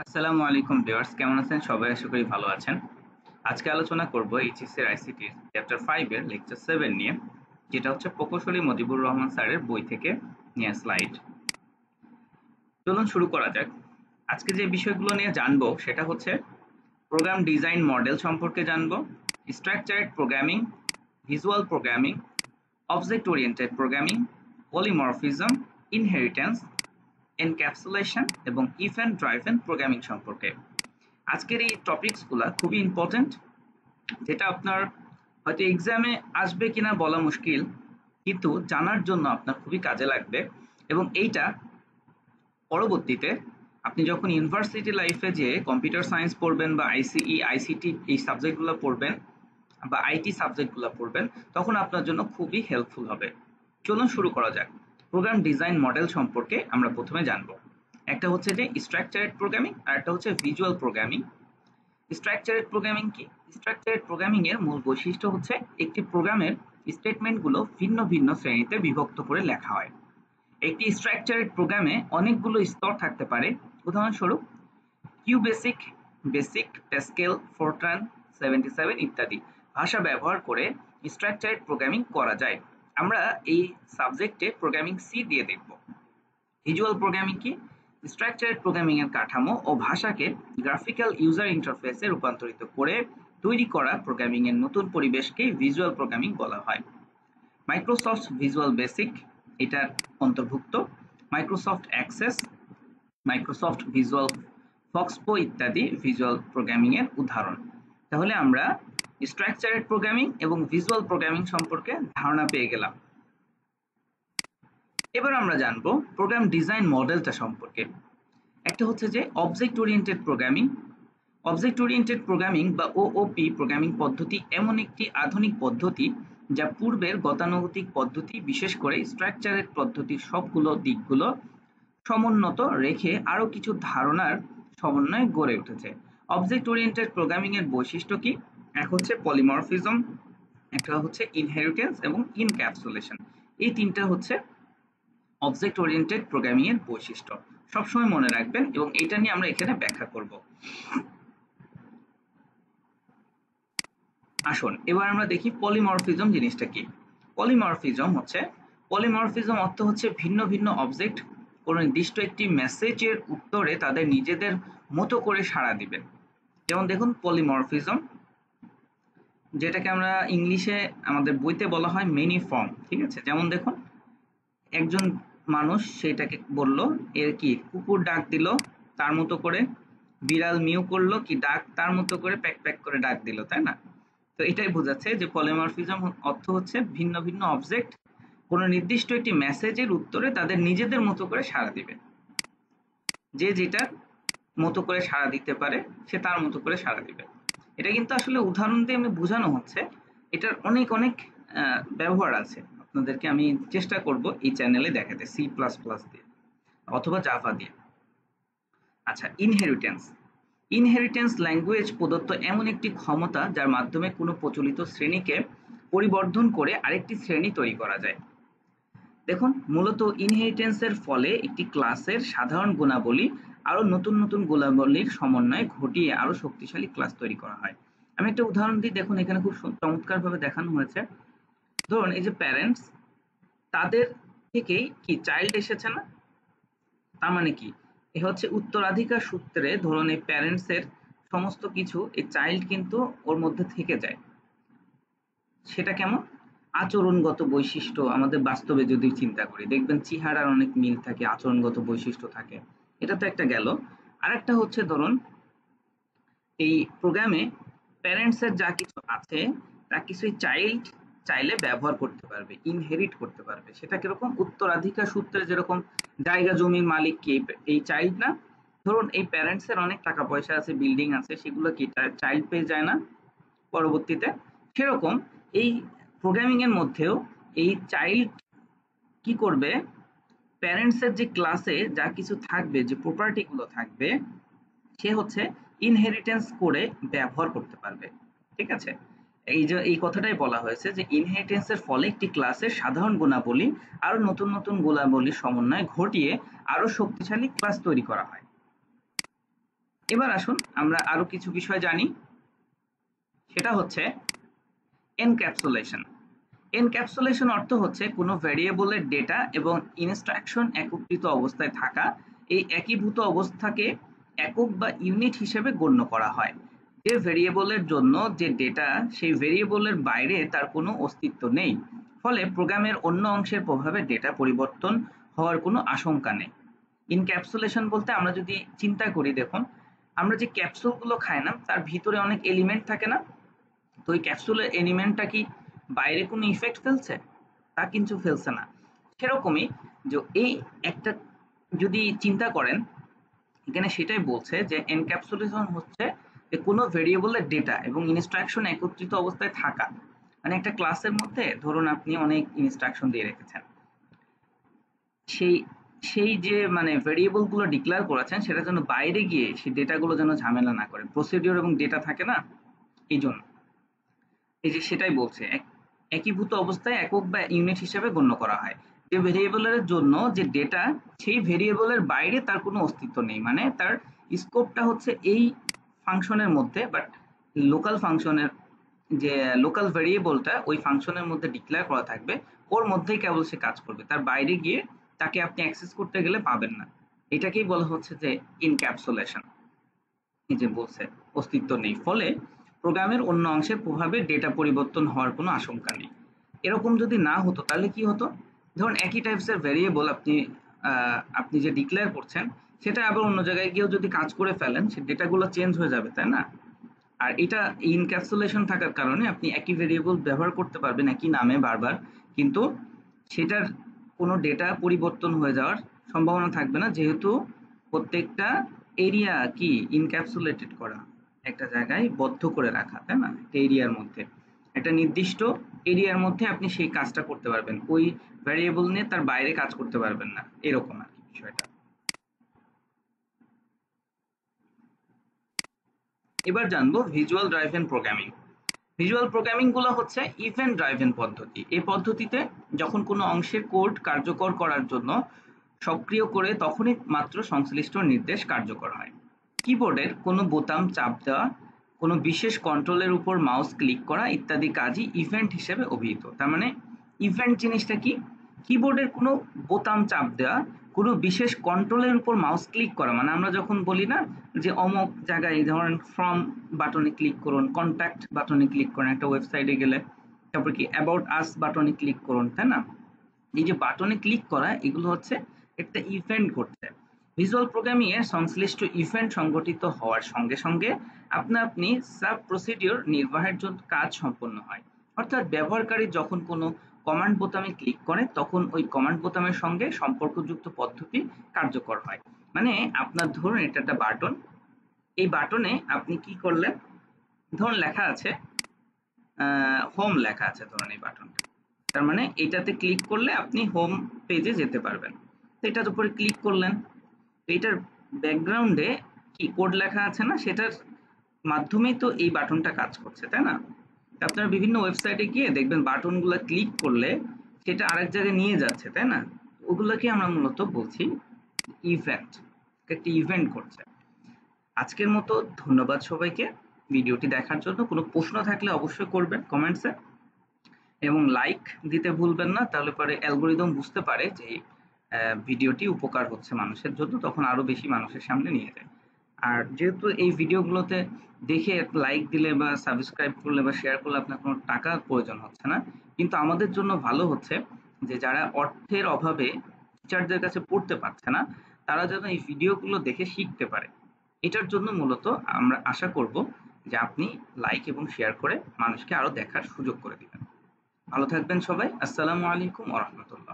আসসালামু আলাইকুম ভিউয়ার্স, কেমন আছেন সবাই? আশা করি ভালো আছেন। আজকে আলোচনা করব এইচএসসি আইসিটি চ্যাপ্টার 5 এর লেকচার 7 নিয়ে, যেটা হচ্ছে প্রকৌশলী মজিবুর রহমান স্যারের বই থেকে নেওয়া স্লাইড। চলুন শুরু করা যাক। আজকে যে বিষয়গুলো নিয়ে জানবো সেটা হচ্ছে প্রোগ্রাম ডিজাইন মডেল সম্পর্কে জানবো, structured programming, visual programming, object oriented programming, polymorphism, inheritance, encapsulation এবং ইভেন্ট ড্রাইভেন প্রোগ্রামিং সম্পর্কে। আজকের এই টপিকসগুলো খুবই ইম্পর্টেন্ট, যেটা আপনার হয়তো এক্সামে আসবে কিনা বলা মুশকিল, কিন্তু জানার জন্য আপনার খুবই কাজে লাগবে। এবং এইটা পরবর্তীতে আপনি যখন ইউনিভার্সিটি লাইফে যে কম্পিউটার সায়েন্স পড়বেন বা আইসিই আইসিটি এই সাবজেক্টগুলো পড়বেন বা আইটি সাবজেক্টগুলো পড়বেন, তখন আপনার জন্য খুবই হেল্পফুল হবে। চলুন শুরু করা যাক। প্রোগ্রাম ডিজাইন মডেল সম্পর্কে আমরা প্রথমে জানবো। একটা হচ্ছে যে স্ট্রাকচারেড প্রোগ্রামিং আর একটা হচ্ছে ভিজুয়াল প্রোগ্রামিং। স্ট্রাকচারেড প্রোগ্রামিং কি? স্ট্রাকচারেড প্রোগ্রামিং এর মূল বৈশিষ্ট্য হচ্ছে একটি প্রোগ্রামের স্টেটমেন্টগুলো ভিন্ন ভিন্ন শ্রেণীতে বিভক্ত করে লেখা হয়। একটি স্ট্রাকচারেড প্রোগ্রামে অনেকগুলো স্তর থাকতে পারে। উদাহরণস্বরূপ কিউবেসিক, বেসিক, প্যাসকেল, ফোরট্রান, 77 ইত্যাদি ভাষা ব্যবহার করে স্ট্রাকচারেড প্রোগ্রামিং করা যায়। আমরা এই সাবজেক্টে প্রোগ্রামিং সি দিয়ে দেখব। ভিজুয়াল প্রোগ্রামিং কি? স্ট্রাকচারেড প্রোগ্রামিং এর কাঠামো ও ভাষাকে গ্রাফিক্যাল ইউজার ইন্টারফেসে রূপান্তরিত করে তৈরি করা প্রোগ্রামিং এর নতুন পরিবেশকে ভিজুয়াল প্রোগ্রামিং বলা হয়। মাইক্রোসফট ভিজুয়াল বেসিক এটার অন্তর্ভুক্ত, মাইক্রোসফট অ্যাক্সেস, মাইক্রোসফট ভিজুয়াল ফক্সপো ইত্যাদি ভিজুয়াল প্রোগ্রামিং এর উদাহরণ। তাহলে আমরা স্ট্রাকচারেড প্রোগ্রামিং এবং ভিজুয়াল প্রোগ্রামিং সম্পর্কে ধারণা পেয়ে গেলাম। এবার আমরা জানবো প্রোগ্রাম ডিজাইন মডেলটা সম্পর্কে। একটা হচ্ছে যে object oriented programming. Object oriented programming বা ওওপি প্রোগ্রামিং পদ্ধতি এমন একটি আধুনিক পদ্ধতি যা পূর্বের গতানুগতিক পদ্ধতি, বিশেষ করে স্ট্রাকচারেড পদ্ধতির সবগুলো দিকগুলো সমুন্নত রেখে আরো কিছু ধারণার সমন্বয়ে গড়ে উঠেছে। অবজেক্ট ওরিয়েন্টেড প্রোগ্রামিং এর বৈশিষ্ট্য কি? এক হচ্ছে পলিমরফিজম, একটা হচ্ছে ইনহেরিটেন্স এবং ইনক্যাপসুলেশন। এই তিনটা হচ্ছে অবজেক্ট ওরিয়েন্টেড প্রোগ্রামিং এর বৈশিষ্ট্য। সবসময় মনে রাখবেন এবং এটা নিয়ে আমরা এখানে ব্যাখ্যা করব। আসুন এবার আমরা দেখি পলিমরফিজম জিনিসটা কি। পলিমরফিজম অর্থ হচ্ছে ভিন্ন ভিন্ন অবজেক্ট কোন নির্দিষ্ট একটি মেসেজের উত্তরে তাদের নিজেদের মতো করে সাড়া দিবে। যেমন দেখুন পলিমরফিজম, যেটাকে আমরা ইংলিশে আমাদের বইতে বলা হয় মেনি ফর্ম। ঠিক আছে, যেমন দেখুন একজন মানুষ সেটাকে বলল, এর কি কুকুর ডাক দিল তার মতো করে, বিড়াল মিউ করলো কি ডাক তার মতো করে, প্যাক প্যাক করে ডাক দিল, তাই না? তো এটাই বোঝাচ্ছে যে পলিমরফিজম অর্থ হচ্ছে ভিন্ন ভিন্ন অবজেক্ট কোনো নির্দিষ্ট একটি মেসেজের উত্তরে তাদের নিজেদের মতো করে সাড়া দিবে। যে যেটার মতো করে সাড়া দিতে পারে সে তার মতো করে সাড়া দিবে। এটা কিন্তু আসলে উদাহরণ দিয়ে আমি বোঝানো হচ্ছে, এটার অনেক অনেক ব্যবহার আছে। আপনাদেরকে আমি চেষ্টা করব এই চ্যানেলে দেখাতে সি প্লাস প্লাস দিয়ে অথবা জাভা দিয়ে। আচ্ছা, ইনহেরিটেন্স ল্যাঙ্গুয়েজ প্রদত্ত এমন একটি ক্ষমতা যার মাধ্যমে কোনো প্রচলিত শ্রেণীকে পরিবর্ধন করে আরেকটি শ্রেণী তৈরি করা যায়। দেখুন মূলত ইনহেরিটেন্সের ফলে একটি ক্লাসের সাধারণ গুণাবলী আরো নতুন নতুন গুণাবলীর সমন্বয়ে ঘটিয়ে আরো শক্তিশালী ক্লাস তৈরি করা হয়। আমি একটা উদাহরণ দিই, দেখুন এখানে খুব চমৎকার ভাবে দেখানো হয়েছে। ধরুন এই যে প্যারেন্টস, তাদের থেকেই কি চাইল্ড এসেছে না? তার মানে কি এ হচ্ছে উত্তরাধিকার সূত্রে, ধরুন এই প্যারেন্টস এর সমস্ত কিছু এই চাইল্ড কিন্তু ওর মধ্যে থেকে যায়। সেটা কেমন? আচরণগত বৈশিষ্ট্য আমাদের বাস্তবে যদি চিন্তা করি দেখবেন চেহারার অনেক মিল থাকে, আচরণগত বৈশিষ্ট্য থাকে। এটা তো একটা গেল। আর একটা হচ্ছে ধরুন এই প্রোগ্রামে প্যারেন্টস এর যা কিছু আছে তা কিছুই চাইল্ড চাইলে ব্যবহার করতে পারবে, ইনহেরিট করতে পারবে। সেটা কিরকম? উত্তরাধিকার সূত্রে যেরকম জায়গা জমির মালিক কে, এই চাইল্ড না? ধরুন এই প্যারেন্টস এর অনেক টাকা পয়সা আছে, বিল্ডিং আছে, সেগুলো কি চাইল্ড পেয়ে যায় না পরবর্তীতে? সেরকম এই প্রোগ্রামিং এর মধ্যেও এই চাইল্ড কি করবে, প্যারেন্টস এর যে ক্লাসে যা কিছু থাকবে, যে প্রপার্টি গুলো থাকবে, সে হচ্ছে ইনহেরিটেন্স করে ব্যবহার করতে পারবে। ঠিক আছে, এই যে এই কথাটাই বলা হয়েছে যে ইনহেরিটেন্স এর ফলে একটি ক্লাসের সাধারণ গুণাবলী আরো নতুন নতুন গুণাবলীর সমন্বয় ঘটিয়ে আরো শক্তিশালী ক্লাস তৈরি করা হয়। এবার আসুন আমরা আরো কিছু বিষয় জানি, সেটা হচ্ছে এনক্যাপসুলেশন। এনক্যাপসুলেশন অর্থ হচ্ছে কোনো ভ্যারিয়েবলের ডেটা এবং ইনস্ট্রাকশন একত্রিত অবস্থায় থাকা। এই একীভূত অবস্থাকে একক বা ইউনিট হিসেবে গণ্য করা হয়। যে ভ্যারিয়েবলের জন্য যে ডেটা, সেই ভ্যারিয়েবলের বাইরে তার কোনো অস্তিত্ব নেই, ফলে প্রোগ্রামের অন্য অংশের প্রভাবে ডেটা পরিবর্তন হওয়ার কোনো আশঙ্কা নেই। ইনক্যাপসুলেশন বলতে আমরা যদি চিন্তা করি, দেখুন আমরা যে ক্যাপসুলগুলো খাই না, তার ভিতরে অনেক এলিমেন্ট থাকে না, তো ওই ক্যাপসুলের এলিমেন্টটা কি বাইরে কোনো ইফেক্ট ফেলছে? তা কিন্তু ফেলছে না। সেরকমই যে এই একটা যদি চিন্তা করেন, এখানে সেটাই বলছে যে এনক্যাপসুলেশন হচ্ছে যে কোনো ভেরিয়েবলের ডেটা এবং ইনস্ট্রাকশন একত্রিত অবস্থায় থাকা। মানে একটা ক্লাসের মধ্যে ধরুন আপনি অনেক ইনস্ট্রাকশন দিয়ে রেখেছেন, সেই সেই যে মানে ভেরিয়েবল গুলো ডিক্লেয়ার করেছেন সেটা যেন বাইরে গিয়ে সেই ডেটাগুলো যেন ঝামেলা না করে। প্রসিডিওর এবং ডেটা থাকে না, এই জন্য এই যে সেটাই বলছে একীভূত অবস্থায় একক বা ইউনিট হিসেবে গণ্য করা হয়। যে ভেরিয়েবলের জন্য যে ডেটা, সেই ভেরিয়েবলের বাইরে তার কোনো অস্তিত্ব নেই, মানে তার স্কোপটা হচ্ছে এই ফাংশনের মধ্যে, বাট লোকাল ফাংশনের যে লোকাল ভেরিয়েবলটা ওই ফাংশনের মধ্যে ডিক্লেয়ার করা থাকবে, ওর মধ্যেই কেবল সে কাজ করবে, তার বাইরে গিয়ে তাকে আপনি অ্যাক্সেস করতে গেলে পাবেন না। এটাকেই বলা হচ্ছে যে ইনক্যাপসুলেশন। এই যে বলছে অস্তিত্ব নেই, ফলে প্রোগ্রামের অন্য অংশের প্রভাবে ডেটা পরিবর্তন হওয়ার কোনো আশঙ্কা নেই। এরকম যদি না হতো তাহলে কি হতো, ধরুন একই টাইপসের ভেরিয়েবল আপনি যে ডিক্লেয়ার করছেন সেটা আবার অন্য জায়গায় গিয়েও যদি কাজ করে ফেলেন, সে ডেটাগুলো চেঞ্জ হয়ে যাবে, তাই না? আর এটা ইনক্যাপসুলেশন থাকার কারণে আপনি একই ভেরিয়েবল ব্যবহার করতে পারবেন একই নামে বারবার, কিন্তু সেটার কোনো ডেটা পরিবর্তন হয়ে যাওয়ার সম্ভাবনা থাকবে না, যেহেতু প্রত্যেকটা এরিয়া কি ইনক্যাপসুলেটেড করা, একটা জায়গায় বদ্ধ করে রাখা, তাই না? একটা এরিয়ার মধ্যে, একটা নির্দিষ্ট এরিয়ার মধ্যে আপনি সেই কাজটা করতে পারবেন, ওই ভ্যারিয়েবল নিয়ে তার বাইরে কাজ করতে পারবেন না, এরকম আর কি বিষয়টা। এবার জানবো visual driven programming. Visual programming গুলো হচ্ছে ইভেন্ট ড্রাইভেন পদ্ধতি। এই পদ্ধতিতে যখন কোনো অংশের কোড কার্যকর করার জন্য সক্রিয় করে তখনই মাত্র সংশ্লিষ্ট নির্দেশ কার্যকর হয়। কিবোর্ডের কোনো বোতাম চাপ দেওয়া, কোনো বিশেষ কন্ট্রোলের উপর মাউস ক্লিক করা ইত্যাদি কাজই ইভেন্ট হিসেবে অভিহিত। তার মানে ইভেন্ট জিনিসটা কি? কিবোর্ডের কোনো বোতাম চাপ দেওয়া, কোনো বিশেষ কন্ট্রোলের উপর মাউস ক্লিক করা, মানে আমরা যখন বলি না যে অমুক জায়গায় ধরেন ফ্রম বাটনে ক্লিক করুন, কন্ট্যাক্ট বাটনে ক্লিক করুন একটা ওয়েবসাইটে গেলে, তারপর কি অ্যাবাউট আস বাটনে ক্লিক করুন, তাই না? এই যে বাটনে ক্লিক করা, এগুলো হচ্ছে একটা ইভেন্ট ঘটছে। ভিজুয়াল প্রোগ্রামিং এর সংশ্লিষ্ট ইভেন্ট সংগঠিত হওয়ার সঙ্গে সঙ্গে আপনি সাব প্রসিডিওর নির্বাহের জন্য কাজ সম্পন্ন হয়। অর্থাৎ ব্যবহারকারী যখন কোনো কমান্ড বোতামে ক্লিক করে তখন ওই কমান্ড বোতামের সঙ্গে সম্পর্কযুক্ত পদ্ধতি কার্যকর হয়। মানে আপনার ধরুন এটা একটা বাটন, এই বাটনে আপনি কি করলেন, ধরুন লেখা আছে হোম লেখা আছে ধরুন এই বাটনটা, তার মানে এটাতে ক্লিক করলে আপনি হোম পেজে যেতে পারবেন। তো এটার উপরে ক্লিক করলেন, তো এটার ব্যাকগ্রাউন্ডে কি কোড লেখা আছে না, সেটার মাধ্যমেই তো এই বাটনটা কাজ করছে, তাই না? আপনারা বিভিন্ন ওয়েবসাইটে গিয়ে দেখবেন বাটনগুলো ক্লিক করলে সেটা আরেক জায়গায় নিয়ে যাচ্ছে, তাই না? ওগুলোকে আমরা মূলত বলছি ইভেন্ট, একটা ইভেন্ট করছে। আজকের মতো ধন্যবাদ সবাইকে ভিডিওটি দেখার জন্য। কোনো প্রশ্ন থাকলে অবশ্যই করবেন কমেন্টসে, এবং লাইক দিতে ভুলবেন না, তাহলে পরে অ্যালগোরিদম বুঝতে পারে যে ভিডিওটি উপকার হচ্ছে মানুষের জন্য, তখন আরো বেশি মানুষের সামনে নিয়ে যায়। আর যেহেতু এই ভিডিওগুলোতে দেখে লাইক দিলে বা সাবস্ক্রাইব করলে বা শেয়ার করলে আপনার কোনো টাকার প্রয়োজন হচ্ছে না, কিন্তু আমাদের জন্য ভালো হচ্ছে যে যারা অর্থের অভাবে টিচারদের কাছে পড়তে পারছে না, তারা যেন এই ভিডিওগুলো দেখে শিখতে পারে। এটার জন্য মূলত আমরা আশা করব যে আপনি লাইক এবং শেয়ার করে মানুষকে আরো দেখার সুযোগ করে দিবেন। ভালো থাকবেন সবাই। আসসালামু আলাইকুম ওয়া রাহমাতুল্লাহ।